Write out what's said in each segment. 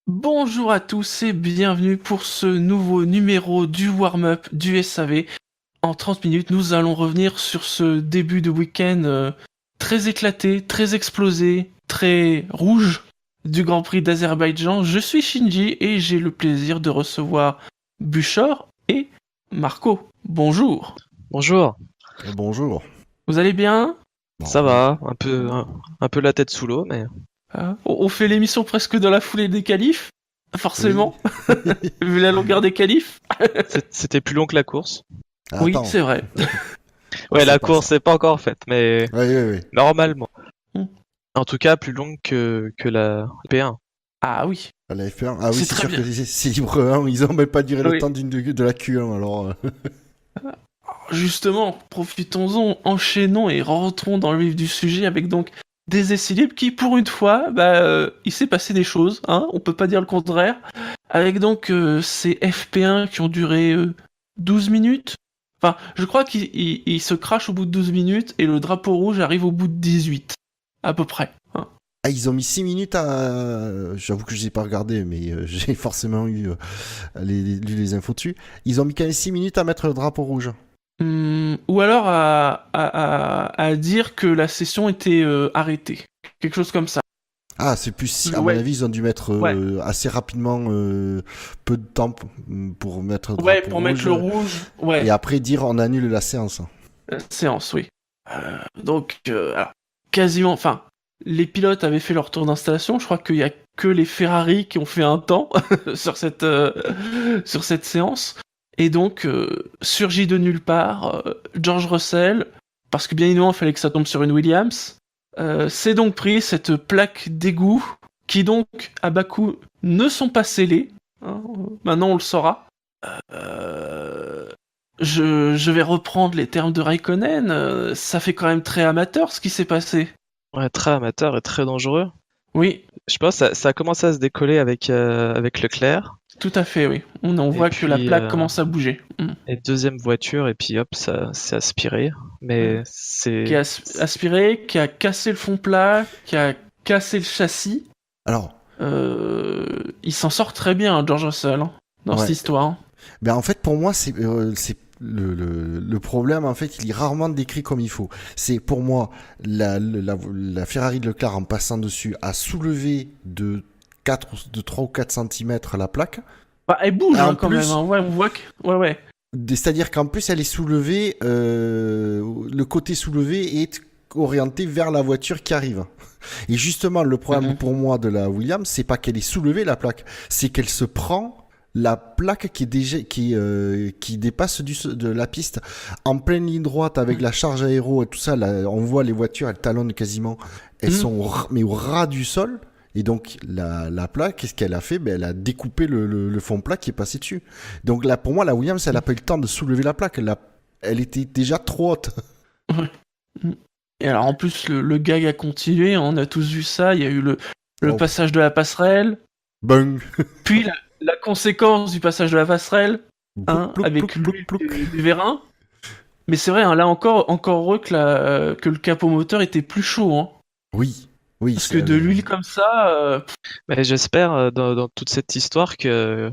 Bonjour à tous et bienvenue pour ce nouveau numéro du warm-up du SAV. En 30 minutes, nous allons revenir sur ce début de week-end très éclaté, très explosé, très rouge du Grand Prix d'Azerbaïdjan. Je suis Shinji et j'ai le plaisir de recevoir Buchor et Marco. Bonjour. Bonjour, Bonjour. Vous allez bien? Bon, ça oui. va, un peu la tête sous l'eau, mais On fait l'émission presque dans la foulée des qualifs, Oui. forcément, vu la longueur des qualifs. c'était plus long que la course. Oui, Attends. c'est vrai. Ouais, C'est la pas course ça. n'est pas encore faite, mais Oui, oui, oui. normalement. Hmm. En tout cas, plus longue que la P1. Ah oui. À la F1. Ah oui, C'est c'est très sûr bien. que c'est libre 1. Ils ont même pas duré le Oui. temps de la Q1. Alors, Justement, profitons-en, enchaînons et rentrons dans le vif du sujet avec donc des essais libres qui, pour une fois, il s'est passé des choses, hein, on peut pas dire le contraire, avec donc ces FP1 qui ont duré 12 minutes. Enfin, je crois qu'il se crache au bout de 12 minutes et le drapeau rouge arrive au bout de 18, à peu près. Hein. ah, ils ont mis 6 minutes à. J'avoue que je n'ai pas regardé, mais j'ai forcément lu les infos dessus. Ils ont mis quand même 6 minutes à mettre le drapeau rouge. Ou alors à dire que la session était arrêtée. Quelque chose comme ça. Ah, c'est plus. À mon Ouais, avis, ils ont dû mettre ouais. assez rapidement peu de temps pour mettre le Ouais, drapeau pour mettre rouge. le rouge, Et ouais, après dire on annule la séance. séance, oui. Alors, quasiment, enfin, les pilotes avaient fait leur tour d'installation. Je crois qu'il y a que les Ferrari qui ont fait un temps sur cette séance. Et donc, surgit de nulle part, George Russell, parce que bien évidemment, il fallait que ça tombe sur une Williams, s'est donc pris cette plaque d'égout qui donc, à Bakou, ne sont pas scellées. Hein, maintenant, on le saura. Euh, je vais reprendre les termes de Raikkonen. Ça fait quand même très amateur ce qui s'est passé. Ouais, très amateur et très dangereux. Oui, Je pense que ça a commencé à se décoller avec Leclerc. tout à fait, oui. On Et voit que la puis, plaque commence à bouger. et deuxième voiture, et puis hop, ça s'est aspiré. Ouais. Mais Qui c'est. a aspiré, qui a cassé le fond plat, qui a cassé le châssis. Alors, Il s'en sort très bien, George Russell, hein, dans cette ouais. histoire. Ben en fait, pour moi, c'est le problème, en fait, il est rarement décrit comme il faut. C'est pour moi, la Ferrari de Leclerc, en passant dessus, a soulevé de 3 ou 4 centimètres la plaque. Bah, elle bouge Et en hein, quand même. plus, Hein. Ouais, on voit que. Ouais, ouais. c'est-à-dire qu'en plus, elle est soulevée, le côté soulevé est orienté vers la voiture qui arrive. Et justement, le problème Mhm. pour moi de la Williams, c'est pas qu'elle est soulevée la plaque, c'est qu'elle se prend la plaque qui est déjà qui dépasse de la piste en pleine ligne droite avec la charge aéro et tout ça. Là, on voit les voitures, elles talonnent quasiment, elles Mhm. sont mais au ras du sol. Et donc la plaque, qu'est-ce qu'elle a fait? Ben, elle a découpé le fond plat qui est passé dessus. Donc là, pour moi, la Williams, elle a pas eu le temps de soulever la plaque. Elle était déjà trop haute. Ouais. Mhm. Et alors en plus, le gag a continué. On a tous vu ça. Il y a eu le Oh, passage de la passerelle. bang. Puis la conséquence du passage de la passerelle, Plouc, hein, plouc, avec plouc, plouc, l'huile plouc. du vérin. Mais c'est vrai, hein, là encore heureux que le capot moteur était plus chaud. Hein, Oui, oui, parce que de l'huile comme ça, Mais j'espère dans toute cette histoire que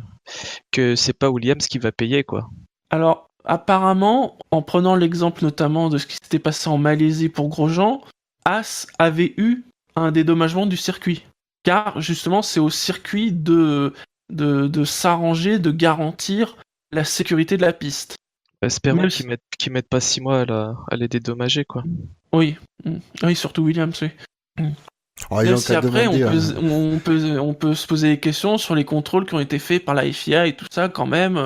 c'est pas Williams qui va payer, quoi. alors apparemment, en prenant l'exemple notamment de ce qui s'était passé en Malaisie pour Grosjean, As avait eu un dédommagement du circuit. Car justement, c'est au circuit de s'arranger, de garantir la sécurité de la piste. Espérons Même qu'ils mettent pas 6 mois à les dédommager, quoi. Oui, oui, surtout Williams, oui. Oh, ils Même ont si qu'à après, demander. on peut se poser des questions sur les contrôles qui ont été faits par la FIA et tout ça, quand même,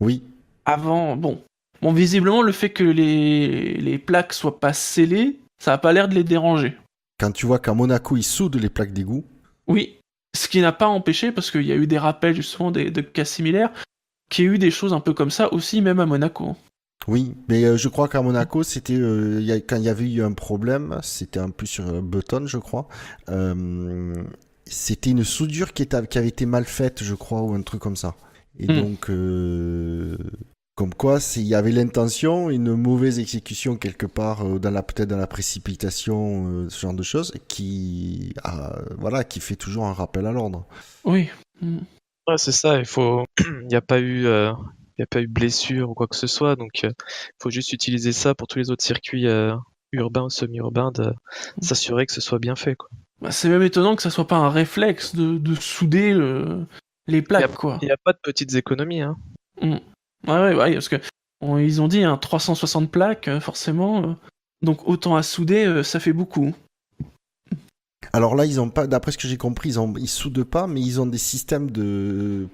Oui, avant. Bon, visiblement, le fait que les plaques soient pas scellées, ça a pas l'air de les déranger. quand tu vois qu'à Monaco, ils soudent les plaques d'égout. Oui, ce qui n'a pas empêché, parce qu'il y a eu des rappels justement de cas similaires, qu'il y a eu des choses un peu comme ça aussi, même à Monaco. Oui, mais je crois qu'à Monaco, c'était quand il y avait eu un problème, c'était un peu sur Button, je crois. C'était une soudure qui avait été mal faite, je crois, ou un truc comme ça. Et Hmm. donc, Comme quoi, il y avait l'intention, une mauvaise exécution quelque part, peut-être dans la précipitation, ce genre de choses, qui fait toujours un rappel à l'ordre. Oui. Ouais, c'est ça, il n'y a pas eu, blessure ou quoi que ce soit, donc il faut juste utiliser ça pour tous les autres circuits urbains ou semi-urbains, s'assurer que ce soit bien fait, quoi. Bah, c'est même étonnant que ça soit pas un réflexe de souder les plaques, quoi. Il n'y a pas de petites économies, hein. Ouais, parce que ils ont dit 360 plaques, forcément. Donc autant à souder, ça fait beaucoup. Alors là, ils ont pas, d'après ce que j'ai compris, ils soudent pas, mais ils ont des systèmes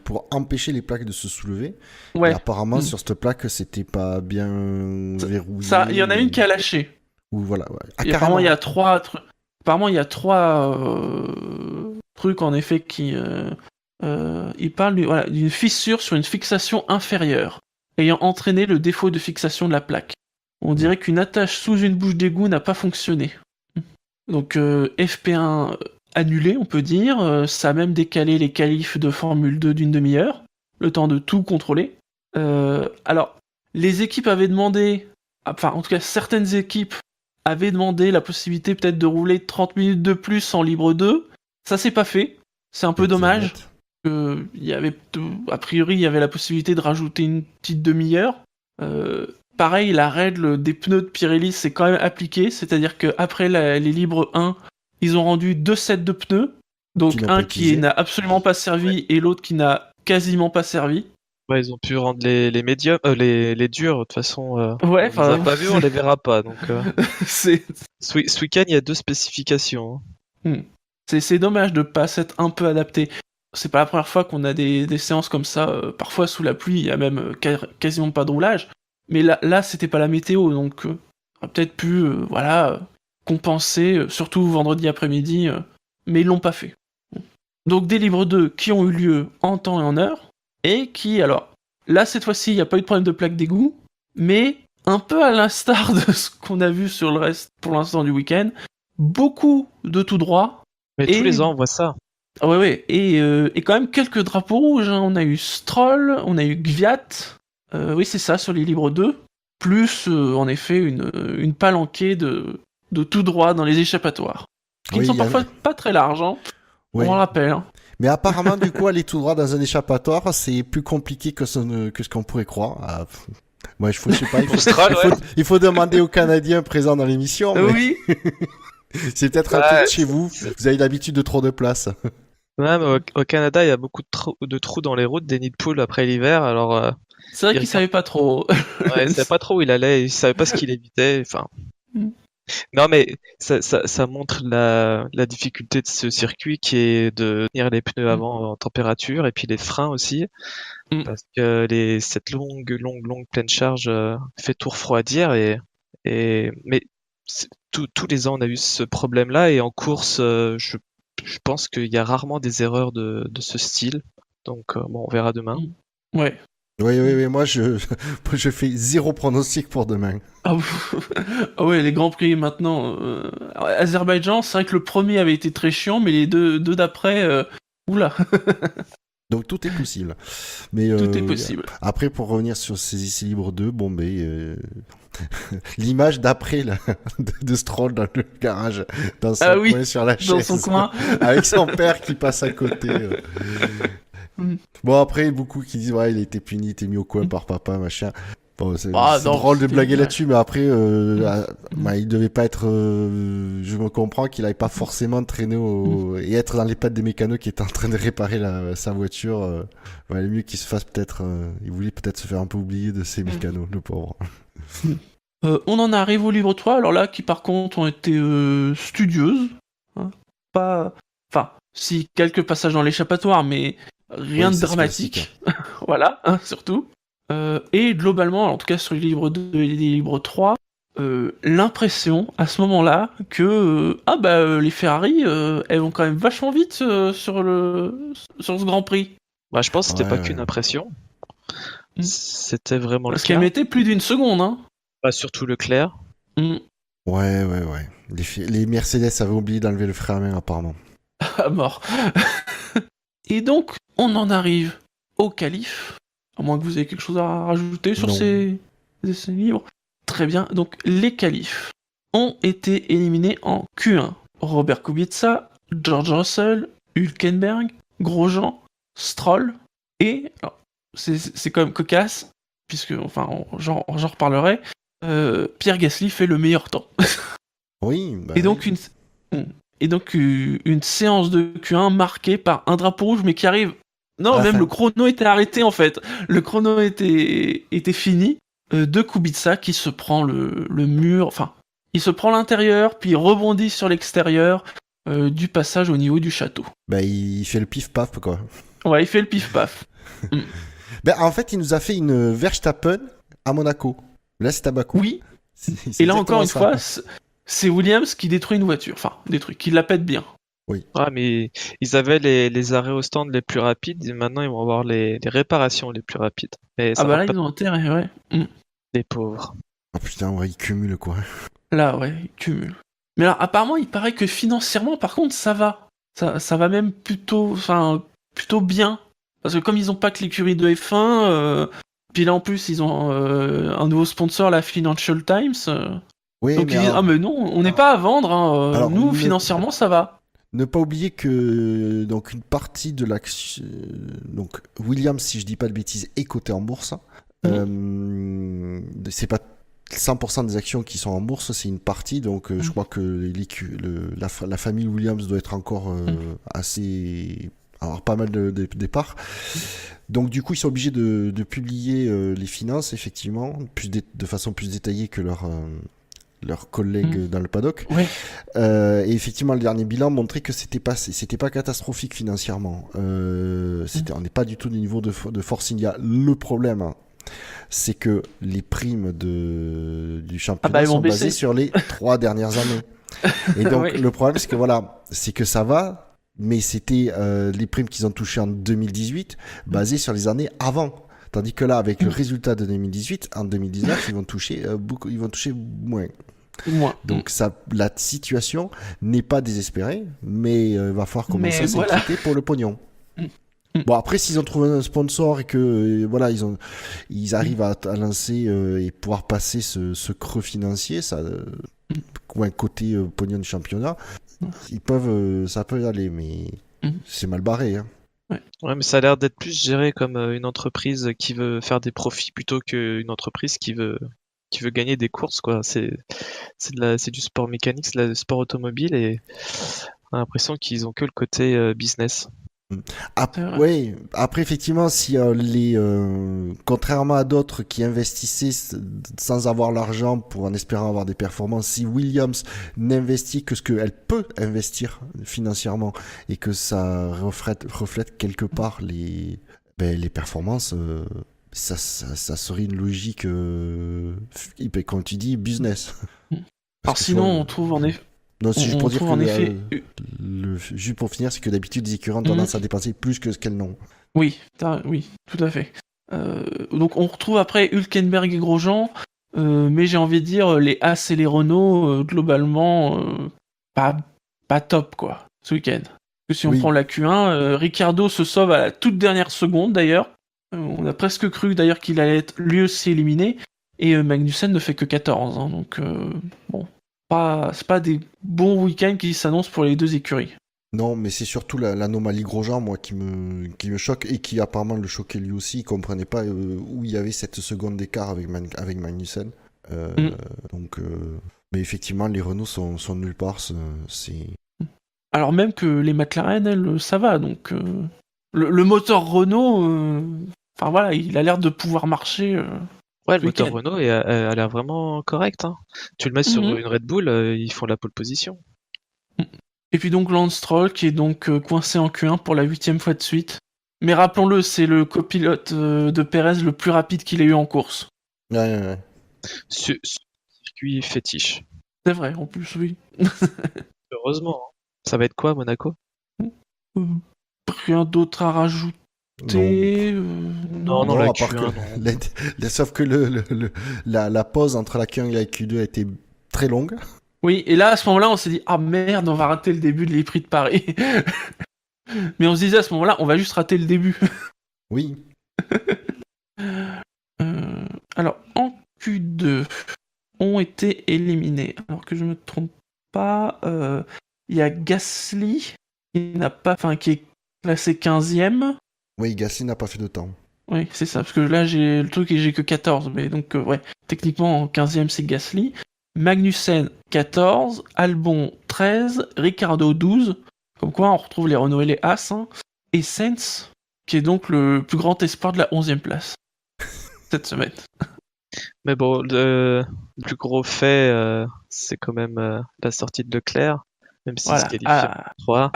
pour empêcher les plaques de se soulever. Ouais. Et apparemment, sur cette plaque, c'était pas bien verrouillé. Ça, il y en a une qui a lâché. Ou voilà. Ouais. Et apparemment, il y a trois. Apparemment, il y a trois trucs en effet qui. Il parle d'une fissure sur une fixation inférieure, ayant entraîné le défaut de fixation de la plaque. On dirait qu'une attache sous une bouche d'égout n'a pas fonctionné. Donc FP1 annulé, on peut dire. Ça a même décalé les qualifs de Formule 2 d'une demi-heure, le temps de tout contrôler. Alors, les équipes avaient demandé, enfin en tout cas certaines équipes avaient demandé la possibilité peut-être de rouler 30 minutes de plus en libre 2. Ça s'est pas fait, c'est un peu dommage. A priori, il y avait la possibilité de rajouter une petite demi-heure. Pareil, la règle des pneus de Pirelli s'est quand même appliquée, c'est-à-dire qu'après les libres 1, ils ont rendu 2 sets de pneus, donc un qui n'a absolument pas servi et l'autre qui n'a quasiment pas servi. Ouais, ils ont pu rendre les médiums, les durs, de toute façon. Ouais, on les a pas vus, on les verra pas. Donc, ce week-end, il y a 2 spécifications. C'est dommage de pas s'être un peu adapté. C'est pas la première fois qu'on a des séances comme ça. Parfois sous la pluie, il y a même quasiment pas de roulage. Mais là, c'était pas la météo, donc on a peut-être pu compenser, surtout vendredi après-midi, mais ils l'ont pas fait. Donc des libres 2 qui ont eu lieu en temps et en heure, et qui, alors, là cette fois-ci, il n'y a pas eu de problème de plaque d'égout, mais un peu à l'instar de ce qu'on a vu sur le reste pour l'instant du week-end, beaucoup de tout droit. Mais tous les ans, on voit ça. Ouais, et quand même quelques drapeaux rouges, hein. On a eu Stroll, on a eu Gviat, oui c'est ça, sur les libres 2, plus en effet une palanquée de tout droit dans les échappatoires. Qui ne sont parfois pas très larges, hein. On le rappelle. Hein. Mais apparemment, du coup, aller tout droit dans un échappatoire, c'est plus compliqué que ce qu'on pourrait croire. Moi, je sais pas, il faut demander aux Canadiens présents dans l'émission. Oui. C'est peut-être un truc chez vous. Vous avez l'habitude de trop de place. Ouais, mais au Canada, il y a beaucoup de trous dans les routes, des nids de poules après l'hiver, alors... c'est vrai qu'il savait pas trop. Ouais, il savait pas trop où il allait, il savait pas ce qu'il évitait, enfin... Non, mais ça montre la difficulté de ce circuit qui est de tenir les pneus avant en température, et puis les freins aussi, parce que cette longue pleine charge fait tout refroidir, mais tous les ans on a eu ce problème-là, et en course, je pense qu'il y a rarement des erreurs de ce style. Donc on verra demain. Ouais. Oui, moi je fais 0 pronostic pour demain. Ah ouais, les Grands Prix maintenant. Azerbaïdjan, c'est vrai que le premier avait été très chiant, mais les deux d'après, oula. Donc tout est possible. Mais, tout est possible. Après, pour revenir sur ces essais libres 2, l'image d'après de Stroll dans le garage, dans son coin sur la chaise, dans son coin, avec son père qui passe à côté. Bon, après, beaucoup qui disent il était puni, il était mis au coin par papa, machin. Bon, c'est drôle de blaguer là-dessus, mais après, il devait pas être... je me comprends qu'il n'avait pas forcément traîné et être dans les pattes des mécanos qui étaient en train de réparer sa voiture. Le mieux qu'il se fasse peut-être... il voulait peut-être se faire un peu oublier de ses mécanos, le pauvre. On en arrive au livre 3, alors là, qui par contre ont été studieuses. Hein, enfin, si, quelques passages dans l'échappatoire, mais rien de dramatique. Voilà, hein, surtout. Et globalement, en tout cas sur les livres 2 et les livres 3, l'impression à ce moment-là que les Ferrari elles vont quand même vachement vite sur ce Grand Prix. Bah, je pense que c'était pas qu'une impression. C'était vraiment le cas. Parce qu'elle mettait plus d'une seconde. Hein. Bah, surtout Leclerc. Ouais. Les Mercedes avaient oublié d'enlever le frein à main apparemment. À mort. Et donc, on en arrive au qualif. À moins que vous ayez quelque chose à rajouter sur Non. ces essais libres. Très bien. Donc, les qualifs ont été éliminés en Q1. Robert Kubica, George Russell, Hülkenberg, Grosjean, Stroll et... alors, c'est quand même cocasse, puisque, enfin, j'en reparlerai. Pierre Gasly fait le meilleur temps. Oui, bah Et donc, oui. une séance de Q1 marquée par un drapeau rouge, mais qui arrive... Non, À la même fin. le chrono était arrêté, en fait. Le chrono était fini. De Kubica qui se prend le mur... Enfin, il se prend l'intérieur, puis il rebondit sur l'extérieur du passage au niveau du château. Bah, il fait le pif-paf, quoi. Ouais, il fait le pif-paf. Ben, en fait, il nous a fait une Verstappen à Monaco. Là, c'est à Bakou. Oui, C'est et là encore exactement une ça. fois, c'est Williams qui détruit une voiture. Enfin, détruit, qui la pète bien. Ah, mais ils avaient les arrêts au stand les plus rapides, et maintenant ils vont avoir les réparations les plus rapides. Mais Ah ça bah va là, pas, ils ont intérêt, ouais. les pauvres. Oh putain, ouais, il cumule, quoi. Là, ouais, ils cumulent. Mais alors, apparemment, il paraît que financièrement, par contre, ça va. Ça va même plutôt bien. Parce que comme ils ont pas que l'écurie de F1, puis là en plus, ils ont un nouveau sponsor, la Financial Times. Oui, Donc mais ils disent, alors, ah mais non, on n'est pas à vendre, hein, alors, nous, financièrement, ça va. ne pas oublier que donc une partie de l'action, donc Williams, si je dis pas de bêtises, est coté en bourse. C'est pas 100% des actions qui sont en bourse, c'est une partie. Donc je crois que la famille Williams doit être encore assez, avoir pas mal de départs. Donc du coup, ils sont obligés de publier les finances, effectivement, de façon plus détaillée que leurs collègues dans le paddock. Ouais. Et effectivement, le dernier bilan montrait que c'était pas catastrophique financièrement. On n'est pas du tout au niveau de Force India. Le problème, hein, c'est que les primes du championnat elles vont sont basées baisser. sur les 3 dernières années. Et donc, Oui. le problème, c'est que voilà, c'est que ça va, mais c'était les primes qu'ils ont touchées en 2018 basées sur les années avant. Tandis que là, avec le résultat de 2018, en 2019, ils vont toucher moins. Moins. Donc la situation n'est pas désespérée, mais il va falloir commencer Mais à s'inquiéter pour le pognon. Bon, après, s'ils ont trouvé un sponsor et que voilà, ils arrivent à lancer et pouvoir passer ce creux financier, ça, ou un côté pognon du championnat, ça peut y aller, mais c'est mal barré. Hein. Ouais, mais ça a l'air d'être plus géré comme une entreprise qui veut faire des profits plutôt qu'une entreprise qui veut gagner des courses, quoi. C'est du sport mécanique, c'est du sport automobile, et on a l'impression qu'ils ont que le côté business. Oui, après effectivement, si contrairement à d'autres qui investissaient sans avoir l'argent pour en espérant avoir des performances, si Williams n'investit que ce qu'elle peut investir financièrement et que ça reflète quelque part les performances, ça serait une logique, comme tu dis, business. Alors sinon, on trouve en effet... Non, c'est juste pour dire que effet... juste pour finir, c'est que d'habitude, les écuries ont tendance à dépenser plus que ce qu'elles n'ont. Oui, oui, tout à fait. Donc on retrouve après Hülkenberg et Grosjean, mais j'ai envie de dire, les As et les Renault, globalement, pas top, quoi, ce week-end. Parce que si on Oui. prend la Q1, Ricciardo se sauve à la toute dernière seconde, d'ailleurs. On a presque cru, d'ailleurs, qu'il allait être lui aussi éliminé, et Magnussen ne fait que 14, hein, donc bon... c'est pas des bons week-ends qui s'annoncent pour les deux écuries. Non, mais c'est surtout l'anomalie Grosjean, moi, qui me choque et qui apparemment le choquait lui aussi. Il comprenait pas où il y avait cette seconde d'écart avec Magnussen. Donc, mais effectivement, les Renault sont nulle part. C'est... Alors même que les McLaren, elles, ça va. Donc le moteur Renault, enfin voilà, il a l'air de pouvoir marcher. Ouais, ce le moteur week-end. Renault a l'air vraiment correct, hein. Tu le mets sur une Red Bull, ils font la pole position. Et puis donc Lance Stroll qui est donc coincé en Q1 pour la 8e fois de suite. Mais rappelons-le, c'est le copilote de Perez le plus rapide qu'il ait eu en course. Ouais. Circuit fétiche. C'est vrai, en plus, oui. Heureusement. Hein. Ça va être quoi, Monaco? Rien d'autre à rajouter. Non, Non, la à part Q1, que sauf que la pause entre la Q1 et la Q2 a été très longue. Oui, et là, à ce moment-là, on s'est dit, ah merde, on va rater le début de les prix de Paris. Mais on se disait à ce moment-là, on va juste rater le début. Oui. Alors, en Q2, ont été éliminés. Alors que je me trompe pas, il y a Gasly qui est classé 15e. Oui, Gasly n'a pas fait de temps. Oui, c'est ça, parce que là, j'ai le truc et j'ai que 14, mais donc, ouais, techniquement, 15e, c'est Gasly. Magnussen, 14, Albon, 13, Ricciardo, 12. Comme quoi, on retrouve les Renault et les As. Hein. Et Sainz, qui est donc le plus grand espoir de la 11e place cette semaine. Mais bon, le plus gros fait, c'est quand même la sortie de Leclerc, même s'il se Voilà, qualifie en 3.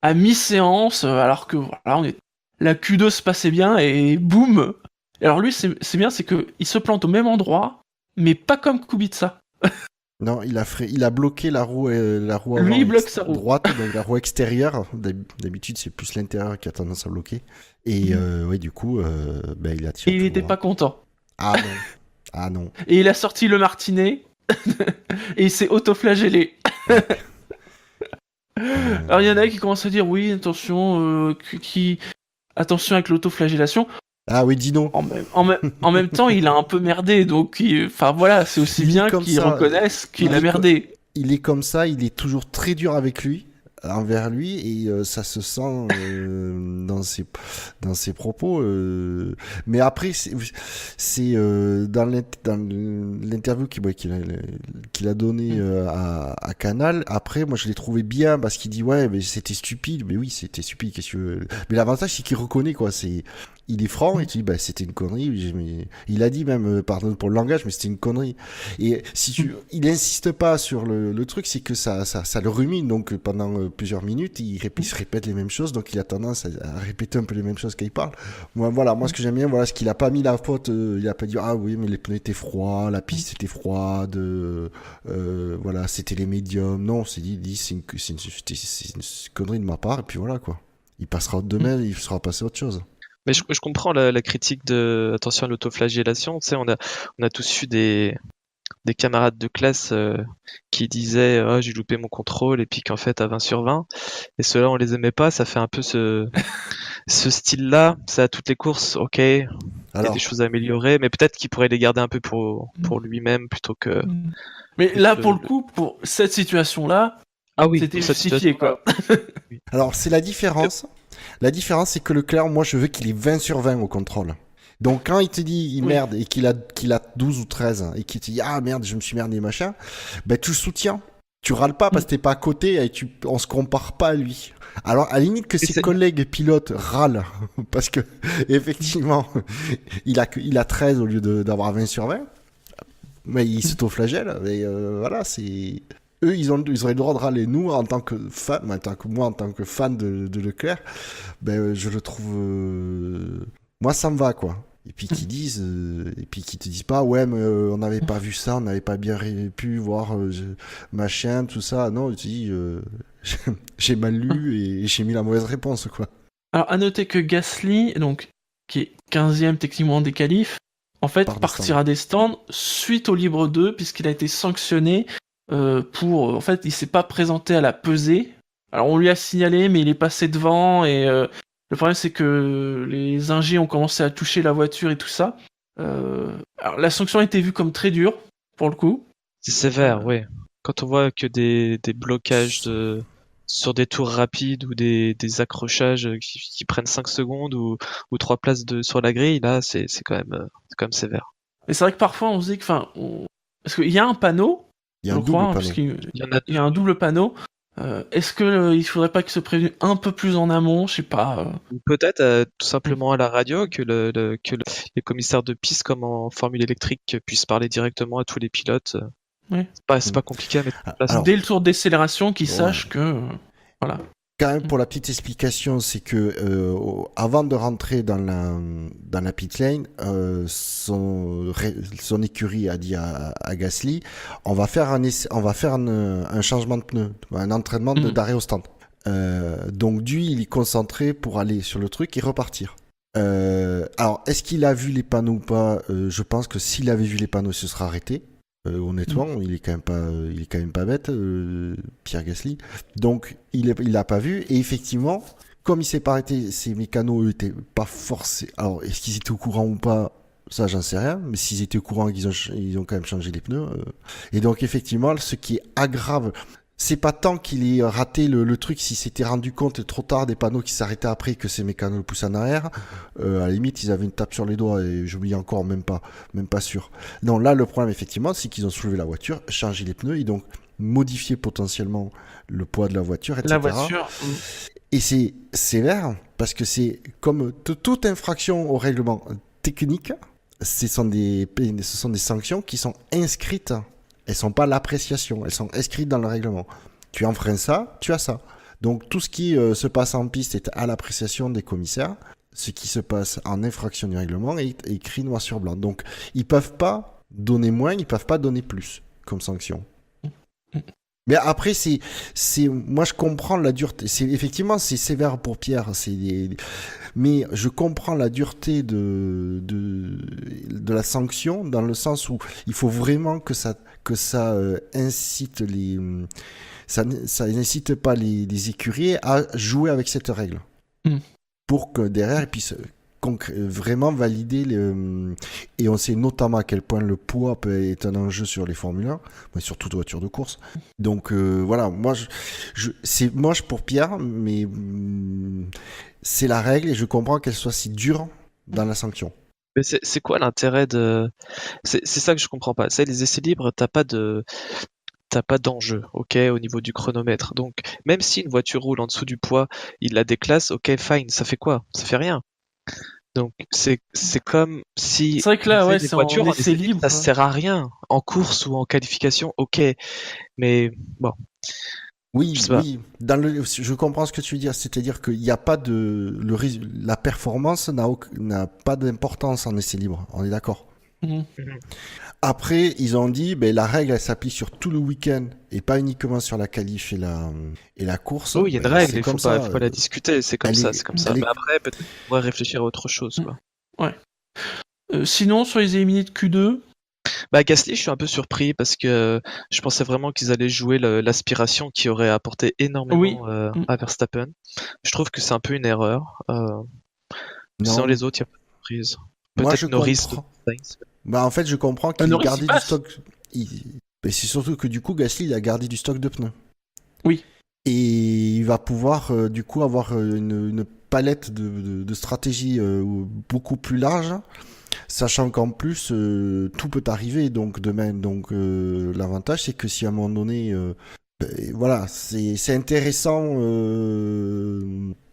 à mi-séance, alors que voilà, la Q2 se passait bien et boum. Alors lui, c'est bien, c'est que il se plante au même endroit, mais pas comme Kubica. Non, il a bloqué la roue avant Lui, il bloque sa roue. droite, donc la roue extérieure. D'habitude, c'est plus l'intérieur qui a tendance à bloquer. Et ouais, du coup, il a tiré. Et il tout était droit. pas content. Ah non. Ah non. Et il a sorti le martinet et il s'est autoflagellé. Alors il y en a qui commencent à dire oui, attention, attention avec l'autoflagellation. Ah oui, Dino. En même temps, il a un peu merdé, donc enfin voilà, c'est aussi Il est bien comme qu'il ça. reconnaisse qu'il Il a est merdé. Il est comme ça, il est toujours très dur avec lui, envers lui, et ça se sent dans ses propos. Mais après, c'est dans l'interview qu'il a donné à Canal. Après, moi, je l'ai trouvé bien parce qu'il dit ouais, mais c'était stupide. Mais oui, c'était stupide. Qu'est-ce que tu veux. Mais l'avantage, c'est qu'il reconnaît quoi. Il est franc et tu dis bah c'était une connerie. Il a dit même, pardon pour le langage, mais c'était une connerie. Et il insiste pas sur le truc, c'est que ça le rumine. Donc pendant plusieurs minutes, il se répète les mêmes choses. Donc il a tendance à répéter un peu les mêmes choses quand il parle. Moi ce que j'aime bien, voilà, c'est qu'il a pas mis la faute. Il a pas dit ah oui mais les pneus étaient froids, la piste était froide, voilà c'était les médiums. Non, c'est dit c'est une connerie de ma part et puis voilà quoi. Il passera demain, il sera passé à autre chose. Mais je comprends la critique de attention à l'autoflagellation. Tu sais, on a tous eu des camarades de classe qui disaient oh, j'ai loupé mon contrôle et puis qu'en fait à 20 sur 20. Et ceux-là, on les aimait pas. Ça fait un peu ce style-là. C'est à toutes les courses. Ok, il y a des choses à améliorer, mais peut-être qu'il pourrait les garder un peu pour lui-même plutôt que. Mais là, pour le coup, pour cette situation-là, Ah oui, c'était justifié quoi. Alors c'est la différence. La différence, c'est que Leclerc, moi, je veux qu'il ait 20 sur 20 au contrôle. Donc, quand il te dit, il merde, et qu'il a 12 ou 13, et qu'il te dit, ah merde, je me suis merdé, machin, ben, tu le soutiens. Tu râles pas parce que t'es pas à côté et on se compare pas à lui. Alors, à la limite que ses collègues pilotes râlent, parce que, effectivement, il a 13 au lieu d'avoir 20 sur 20, mais il s'autoflagelle, et voilà, c'est... Eux, ils auraient le droit de râler. Nous, en tant que fan, en tant que fan de Leclerc, ben, je le trouve... Moi, ça me va, quoi. Et puis qu'ils disent... et puis qu'ils te disent pas, ouais, mais on n'avait pas vu ça, on n'avait pas bien pu voir machin, tout ça. Non, tu dis... j'ai mal lu et j'ai mis la mauvaise réponse, quoi. Alors, à noter que Gasly, donc, qui est 15e techniquement des qualifs, en fait, partira des stands suite au libre 2, puisqu'il a été sanctionné en fait, il s'est pas présenté à la pesée. Alors, on lui a signalé, mais il est passé devant, et le problème, c'est que les ingés ont commencé à toucher la voiture et tout ça. Alors, la sanction a été vue comme très dure, pour le coup. C'est sévère, oui. Quand on voit que des blocages sur des tours rapides ou des accrochages qui prennent 5 secondes ou 3 places sur la grille, là, c'est quand même sévère. Et c'est vrai que parfois, on se dit que, parce qu'il y a un panneau, il y a un double panneau. Il y a un double panneau. Est-ce que il faudrait pas qu'il se prévienne un peu plus en amont, je sais pas. Peut-être tout simplement à la radio que les commissaires de piste comme en Formule électrique puissent parler directement à tous les pilotes. Ouais. C'est pas compliqué à mettre en place. Alors, dès le tour de décélération, qu'ils sachent que voilà. Quand même, pour la petite explication, c'est que avant de rentrer dans la pit lane, son écurie a dit à Gasly, on va faire un changement de pneu, un entraînement d'arrêt au stand. Donc lui, il est concentré pour aller sur le truc et repartir. Alors, est-ce qu'il a vu les panneaux ou pas? Je pense que s'il avait vu les panneaux, il se serait arrêté. Honnêtement, il est quand même pas bête, Pierre Gasly. Donc, il l'a pas vu. Et effectivement, Comme il s'est pas arrêté, ces mécanos, eux, étaient pas forcés. Alors, est-ce qu'ils étaient au courant ou pas? Ça, j'en sais rien. Mais s'ils étaient au courant, ils ont quand même changé les pneus. Et donc, effectivement, ce qui est aggrave, c'est pas tant qu'il ait raté le truc, s'il s'était rendu compte trop tard des panneaux qui s'arrêtaient après que ces mécanos le poussent en arrière. À la limite, ils avaient une tape sur les doigts et j'oublie encore, même pas sûr. Non, là, le problème, effectivement, c'est qu'ils ont soulevé la voiture, changé les pneus et donc modifié potentiellement le poids de la voiture, etc. La voiture. Et c'est sévère parce que c'est comme toute infraction au règlement technique, ce sont des sanctions qui sont inscrites. Elles sont pas l'appréciation, elles sont inscrites dans le règlement. Tu enfreins ça, tu as ça. Donc tout ce qui se passe en piste est à l'appréciation des commissaires. Ce qui se passe en infraction du règlement est écrit noir sur blanc. Donc ils peuvent pas donner moins, ils peuvent pas donner plus comme sanction. Mais après, moi je comprends la dureté. Effectivement, c'est sévère pour Pierre. Mais je comprends la dureté de la sanction dans le sens où il faut vraiment que ça incite ça n'incite pas les écuries à jouer avec cette règle. Pour que derrière ils puissent vraiment valider et on sait notamment à quel point le poids est un enjeu sur les Formule 1, mais sur toute voiture de course. Donc voilà, moi c'est moche pour Pierre, mais c'est la règle et je comprends qu'elle soit si dure dans la sanction. Mais c'est quoi l'intérêt de... C'est ça que je comprends pas. C'est les essais libres, t'as pas d'enjeu, ok, au niveau du chronomètre. Donc, même si une voiture roule en dessous du poids, il la déclasse, ok, fine, ça fait quoi? Ça fait rien. Donc, c'est comme si... C'est vrai que là, ouais, des c'est voitures en en essai libre. ça sert à rien. En course ou en qualification, ok. Mais bon, Oui, je sais pas. oui, je comprends ce que tu veux dire, c'est-à-dire qu'il n'y a pas la performance n'a pas d'importance en essai libre, on est d'accord. Mhm. Après, ils ont dit, ben, la règle, elle s'applique sur tout le week-end et pas uniquement sur la qualif et la course. Oui, il y a une Ben, règle, c'est il faut comme pas, ça. faut pas la discuter, c'est comme ça, c'est comme ça. elle est- Mais après, peut-être qu'on pourrait réfléchir à autre chose, quoi. Ouais. Sinon, sur les éliminés de Q2, Bah, Gasly, je suis un peu surpris parce que je pensais vraiment qu'ils allaient jouer l'aspiration qui aurait apporté énormément à Verstappen. Je trouve que c'est un peu une erreur. Sinon, Non, les autres, il n'y a pas de surprise. moi Peut-être je Norris comprends. de Sainz. Bah, en fait, je comprends qu'il ait Norris, gardé il du passe. stock. Mais c'est surtout que du coup, Gasly, il a gardé du stock de pneus. Oui. Et il va pouvoir du coup avoir une palette de stratégies beaucoup plus large, sachant qu'en plus tout peut arriver donc demain. Donc l'avantage c'est que si à un moment donné, voilà, c'est intéressant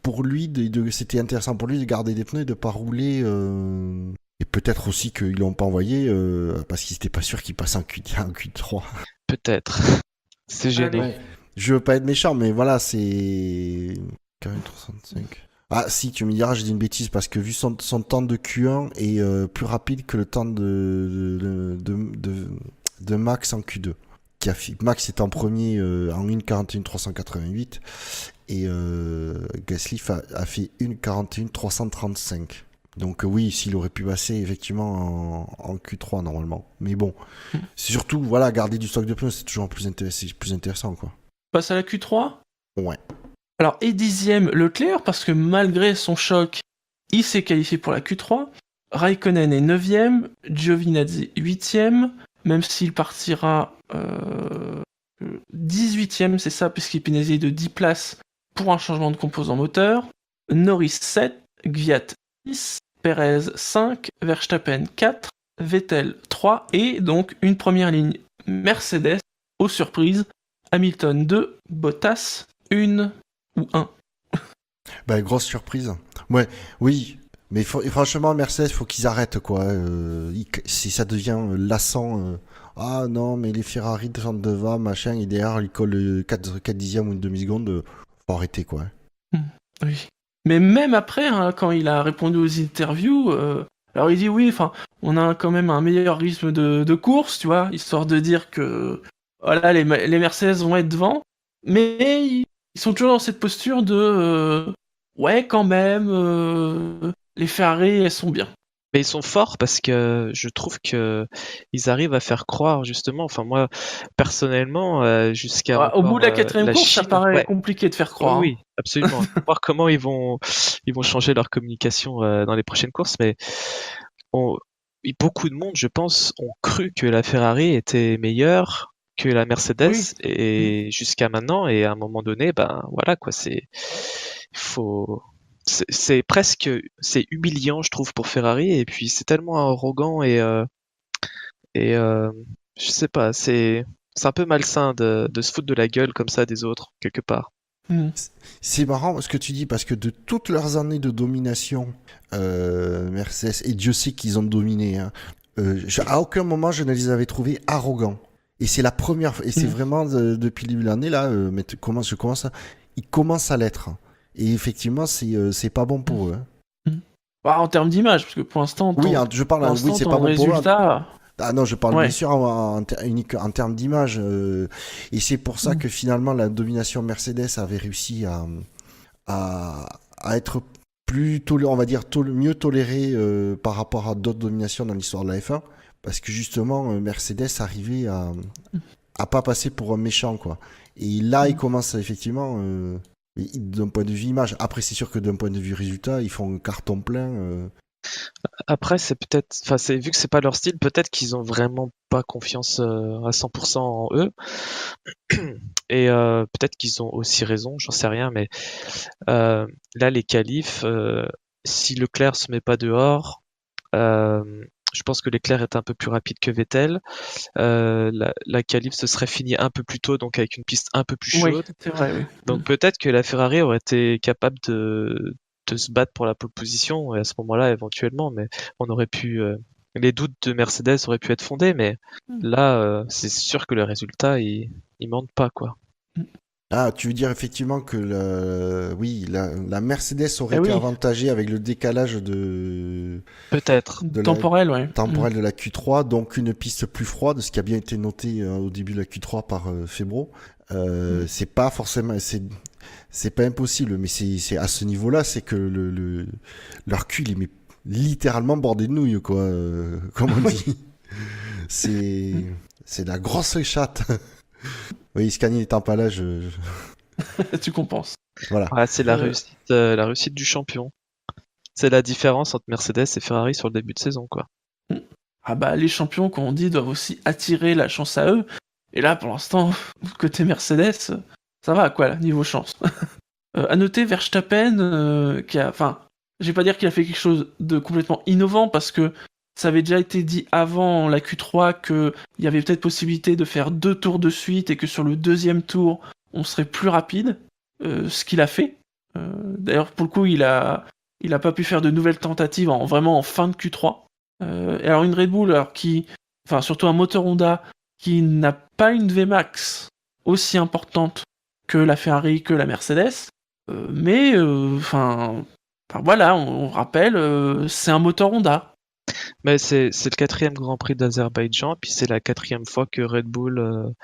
pour lui c'était intéressant pour lui de garder des pneus et de pas rouler. Et peut-être aussi qu'ils l'ont pas envoyé parce qu'ils n'étaient pas sûrs qu'il passe en Q3. Peut-être. C'est gênant. Allez. Je veux pas être méchant, mais voilà, c'est... 40-65. Ah si, tu me diras, j'ai dit une bêtise, parce que vu son temps de Q1 est plus rapide que le temps de Max en Q2. Max est en premier en 1:41.388 et Gasly a fait 1:41.335. Donc oui, s'il aurait pu passer effectivement en Q3 normalement. Mais bon, c'est surtout, voilà, garder du stock de pneus, c'est toujours plus intéressant, quoi. passe à la Q3. Ouais. Alors, et 10e Leclerc, parce que malgré son choc, il s'est qualifié pour la Q3. Raikkonen est 9e, Giovinazzi 8e, même s'il partira 18e, c'est ça, puisqu'il est pénalisé de 10 places pour un changement de composant moteur. Norris 7, Kvyat 6, Perez 5, Verstappen 4, Vettel 3, et donc une première ligne Mercedes, aux surprises, Hamilton 2, Bottas 1 ou 1. Bah, grosse surprise. Ouais, oui. Mais franchement, Mercedes, faut qu'ils arrêtent, quoi. Si ça devient lassant, ah non, mais les Ferrari sont devant, machin, et derrière, ils collent 4 dixièmes ou une demi-seconde, faut arrêter, quoi. Oui. Mais même après, hein, quand il a répondu aux interviews, alors il dit oui, enfin, on a quand même un meilleur rythme de course, tu vois, histoire de dire que voilà, les Mercedes vont être devant, mais ils sont toujours dans cette posture de ouais, quand même, les Ferrari, elles sont bien. Mais ils sont forts parce que je trouve que ils arrivent à faire croire justement. Enfin moi personnellement, jusqu'à Au bout encore de la quatrième la course, ça Chine, paraît ouais, compliqué de faire oui, croire, hein. oui, absolument. Faut voir comment ils vont changer leur communication dans les prochaines courses, mais on- beaucoup de monde, je pense, ont cru que la Ferrari était meilleure que la Oui. Mercedes et jusqu'à maintenant. Et à un moment donné, ben voilà quoi, il faut c'est presque c'est humiliant je trouve pour Ferrari et puis c'est tellement arrogant et je sais pas c'est un peu malsain de se foutre de la gueule comme ça des autres quelque part. Mm. C'est marrant ce que tu dis parce que de toutes leurs années de domination, Mercedes, et Dieu sait qu'ils ont dominé, hein, à aucun moment je ne les avais trouvés arrogants. Et c'est la première fois, et c'est Mm. vraiment depuis le début de l'année là, ils commencent à l'être. Et effectivement, c'est pas bon pour eux, hein. Mm. Bah, en termes d'image, parce que pour l'instant, Oui, hein, je parle, oui, c'est pas bon pour eux. résultat. Ah non, je parle bien Ouais. sûr unique en termes d'image. Et c'est pour ça Mm. que finalement la domination Mercedes avait réussi à être on va dire, mieux tolérée par rapport à d'autres dominations dans l'histoire de la F1. Parce que justement, Mercedes arrivait à pas passer pour un méchant, quoi. Et là, il commence effectivement, d'un point de vue image. Après, c'est sûr que d'un point de vue résultat, ils font un carton plein. Après c'est peut-être enfin c'est vu que c'est pas leur style peut-être qu'ils ont vraiment pas confiance à 100% en eux et peut-être qu'ils ont aussi raison j'en sais rien mais là les qualifs si Leclerc se met pas dehors je pense que Leclerc est un peu plus rapide que Vettel. La qualif se serait finie un peu plus tôt, donc avec une piste un peu plus Oui, chaude. c'est vrai, oui. Donc peut-être que la Ferrari aurait été capable de se battre pour la pole position, et à ce moment-là, éventuellement, mais on aurait pu... les doutes de Mercedes auraient pu être fondés, mais Mm. là, c'est sûr que le résultat, il mente pas, quoi. Ah, tu veux dire effectivement que oui, la Mercedes aurait Eh été oui, avantagée avec le décalage Peut-être. de la temporel, ouais. temporelle de la Q3, donc une piste plus froide, ce qui a bien été noté au début de la Q3 par Febro. C'est pas forcément, c'est pas impossible, mais c'est à ce niveau-là, c'est que leur cul, il est littéralement bordé de nouilles, quoi, comme on dit. C'est, c'est de la grosse chatte. Oui, Scani n'étant pas là, Tu compenses. voilà. Voilà, c'est Euh, la réussite du champion. C'est la différence entre Mercedes et Ferrari sur le début de saison, quoi. Ah bah, les champions, comme on dit, doivent aussi attirer la chance à eux. Et là, pour l'instant, côté Mercedes, ça va, quoi, là, niveau chance. À noter Verstappen, qui a... Enfin, je vais pas dire qu'il a fait quelque chose de complètement innovant, parce que ça avait déjà été dit avant la Q3 qu'il y avait peut-être possibilité de faire 2 tours de suite, et que sur le deuxième tour, on serait plus rapide, ce qu'il a fait. D'ailleurs, pour le coup, il a pas pu faire de nouvelles tentatives vraiment en fin de Q3. Et alors une Red Bull, enfin surtout un moteur Honda qui n'a pas une Vmax aussi importante que la Ferrari, que la Mercedes, mais enfin, voilà, on rappelle, c'est un moteur Honda. Mais c'est le quatrième Grand Prix d'Azerbaïdjan, puis c'est la quatrième fois que Red Bull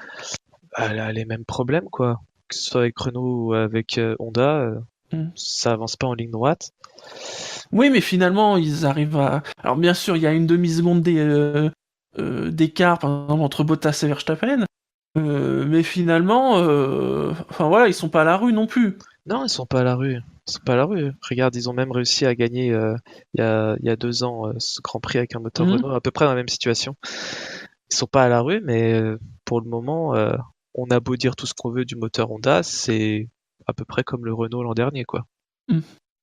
elle a les mêmes problèmes, quoi. Que ce soit avec Renault ou avec Honda, Mm. ça avance pas en ligne droite. Oui, mais finalement, ils arrivent à... Alors bien sûr, il y a une demi-seconde d'écart, par exemple, entre Bottas et Verstappen, mais finalement, enfin voilà, ils sont pas à la rue non plus. Non, ils sont pas à la rue. Ils sont pas à la rue. Regarde, ils ont même réussi à gagner il y a 2 ans ce Grand Prix avec un moteur Mhm. Renault, à peu près dans la même situation. Ils sont pas à la rue, mais pour le moment, on a beau dire tout ce qu'on veut du moteur Honda, c'est à peu près comme le Renault l'an dernier, quoi.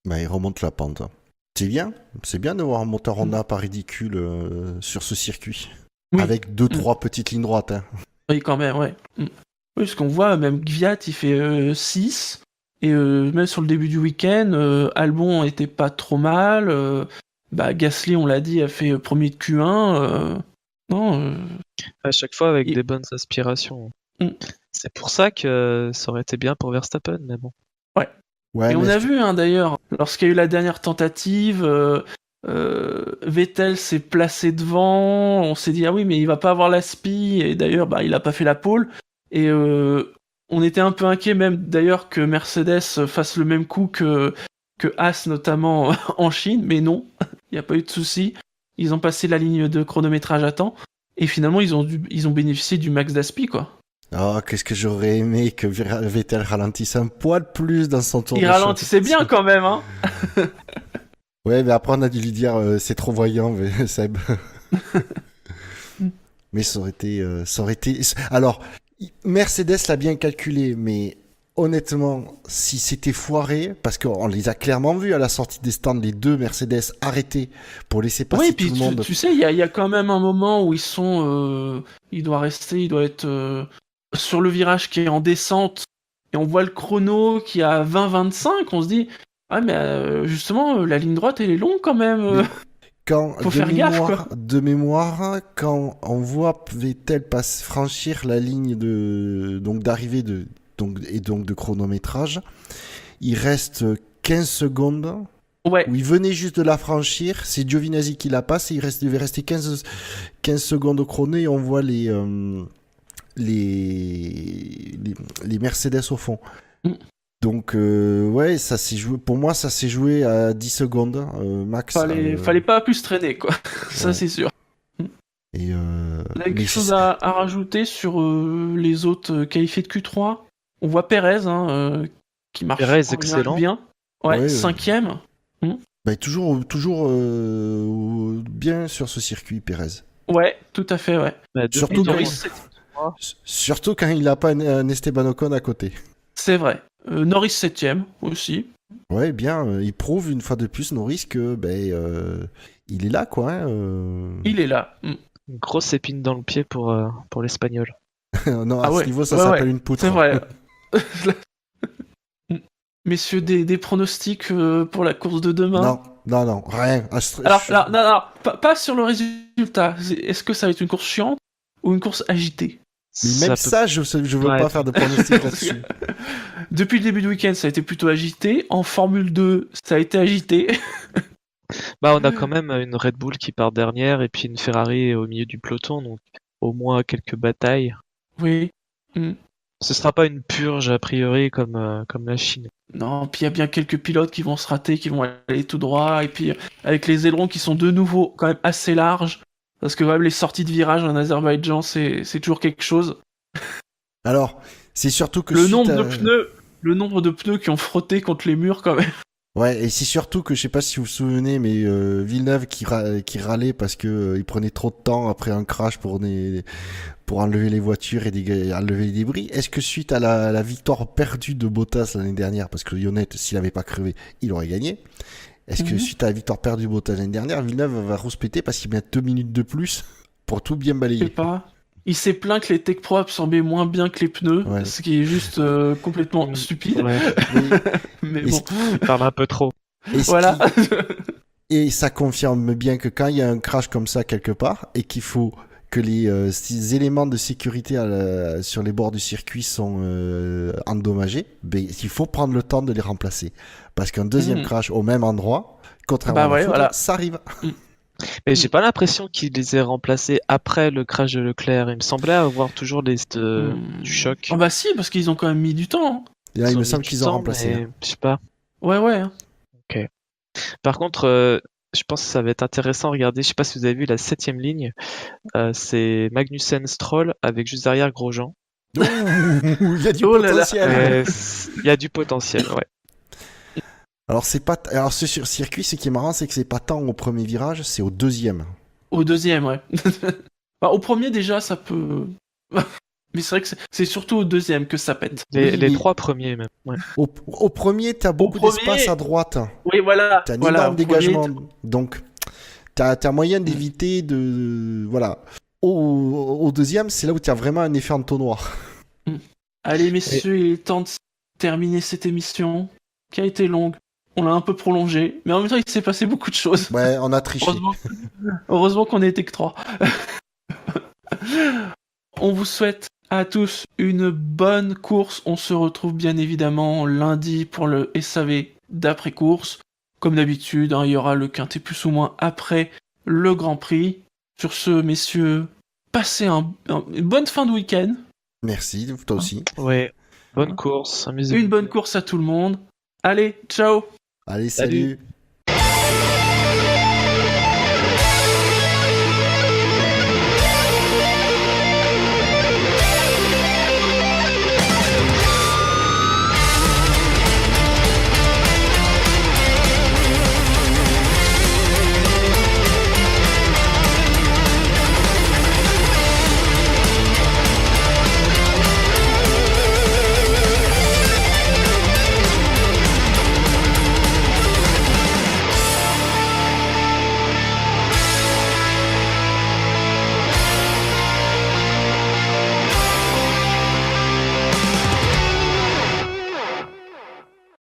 Bah, il remonte la pente. C'est bien de voir un moteur Honda pas ridicule sur ce circuit. Oui. Avec 2-3 petites lignes droites, hein. Oui, quand même, ouais. Oui, parce qu'on voit, même Gviat, il fait 6, et même sur le début du week-end, Albon était pas trop mal, Gasly, on l'a dit, a fait premier de Q1, non, À chaque fois avec il- des bonnes aspirations. Mm. C'est pour ça que ça aurait été bien pour Verstappen, mais bon. Ouais, Et on mais a vu, hein, d'ailleurs, lorsqu'il y a eu la dernière tentative, Vettel s'est placé devant, on s'est dit, ah oui, mais il va pas avoir la SPI, et d'ailleurs, il a pas fait la pole, et on était un peu inquiet même, d'ailleurs, que Mercedes fasse le même coup que Haas, notamment en Chine, mais non, il n'y a pas eu de souci. Ils ont passé la ligne de chronométrage à temps. Et finalement, ils ont bénéficié du max d'aspi, quoi. Oh, qu'est-ce que j'aurais aimé que Vettel ralentisse un poil plus dans son tour Il de ralentissait bien quand même, hein. Ouais, mais après on a dû lui dire c'est trop voyant, Seb. Mais ça aurait été. Alors, Mercedes l'a bien calculé, mais honnêtement, si c'était foiré, parce qu'on les a clairement vus à la sortie des stands, les deux Mercedes arrêtés pour laisser passer Oui, tout puis le monde. tu sais, il y a quand même un moment où il doit être sur le virage qui est en descente, et on voit le chrono qui est à 20-25, on se dit, ah mais justement, la ligne droite, elle est longue quand même. Quand, Faut faire gaffe, quoi. De mémoire, quand on voit Vettel franchir la ligne d'arrivée de chronométrage, il reste 15 secondes. Ouais. Où il venait juste de la franchir, c'est Giovinazzi qui la passe, et il devait rester 15 secondes au chrono, et on voit les Mercedes au fond. Mm. Donc, ouais, ça s'est joué. Pour moi, ça s'est joué à 10 secondes, max. Fallait pas plus traîner, quoi. Ça, Ouais. c'est sûr. Et On a quelque chose à rajouter sur les autres qualifiés de Q3. On voit Perez, qui marche Perez, en général excellent. bien. Ouais, Ouais, 5ème. Bah, toujours bien sur ce circuit, Perez. Ouais, tout à fait, ouais. Bah, Surtout Et quand, Norris, surtout quand il n'a pas un Esteban Ocon à côté. c'est vrai. Norris 7ème aussi. Ouais, bien, il prouve une fois de plus, Norris, que il est là, quoi. Il est là. Une grosse épine dans le pied pour l'Espagnol. Non, à Ah ce ouais. niveau, ça Ouais, s'appelle ouais. une poutre. C'est vrai. Messieurs, des pronostics pour la course de demain? Non, rien. Alors, là, non, pas sur le résultat. Est-ce que ça va être une course chiante ou une course agitée? Mais même ça, je veux Ouais. pas faire de pronostic là-dessus. Depuis le début du week-end, ça a été plutôt agité. En Formule 2, ça a été agité. Bah, on a quand même une Red Bull qui part dernière et puis une Ferrari au milieu du peloton, donc au moins quelques batailles. Oui. Ce sera pas une purge a priori comme la Chine. Non, puis il y a bien quelques pilotes qui vont se rater, qui vont aller tout droit. Et puis, avec les ailerons qui sont de nouveau quand même assez larges. Parce que même les sorties de virage en Azerbaïdjan, c'est toujours quelque chose. Alors, c'est surtout que Le nombre de pneus qui ont frotté contre les murs quand même. Ouais, et c'est surtout que je sais pas si vous vous souvenez, mais Villeneuve qui râlait parce que il prenait trop de temps après un crash pour enlever les voitures et enlever les débris. Est-ce que suite à la victoire perdue de Bottas l'année dernière, parce que Lyonnette, s'il avait pas crevé, il aurait gagné. Est-ce que suite à la victoire perdue de Bottas l'année dernière, Villeneuve va rouspéter parce qu'il met 2 minutes de plus pour tout bien Je sais balayer? pas. Il s'est plaint que les Tech Pro absorbaient moins bien que les pneus, Ouais. ce qui est juste complètement stupide. Ouais, Mais Et bon, il parle un peu trop. Et ce voilà. Et ça confirme bien que quand il y a un crash comme ça quelque part et qu'il faut que ces éléments de sécurité sur les bords du circuit sont endommagés, ben, il faut prendre le temps de les remplacer. Parce qu'un deuxième crash au même endroit, contrairement à la foudre, voilà. ça arrive. Mais j'ai pas l'impression qu'il les ait remplacés après le crash de Leclerc. Il me semblait avoir toujours du choc. Ah bah si, parce qu'ils ont quand même mis du temps. Et là, il Ils me ont semble mis qu'ils du ont temps, remplacé. mais je sais pas. Ouais. Par contre, je pense que ça va être intéressant. Regardez, je sais pas si vous avez vu la 7ème ligne. C'est Magnussen Stroll avec juste derrière Grosjean. Ouh, il y a du Oh là là. potentiel. Il y a du potentiel, ouais. Alors ce circuit, ce qui est marrant, c'est que c'est pas tant au premier virage, c'est au deuxième. Au deuxième, ouais. Bah, au premier, déjà, ça peut... Mais c'est vrai que c'est surtout au deuxième que ça pète. Les 3 premiers même. Ouais. Au premier, t'as beaucoup premier- d'espace à droite. Oui, voilà. T'as un Voilà, énorme au premier, dégagement. Donc, t'as moyen d'éviter de. Voilà. Au deuxième, c'est là où t'as vraiment un effet entonnoir. Allez, messieurs, il est temps de terminer cette émission, qui a été longue. On l'a un peu prolongée, mais en même temps, il s'est passé beaucoup de choses. Ouais, on a triché. Heureusement qu'on n'était que 3. On vous souhaite à tous une bonne course. On se retrouve bien évidemment lundi pour le SAV d'après-course. Comme d'habitude, il y aura le quintet plus ou moins après le Grand Prix. Sur ce, messieurs, passez une bonne fin de week-end. Merci, toi aussi. Ouais. Bonne course, amusez-vous. Une bonne course à tout le monde. Allez, ciao! Allez, Salut. salut.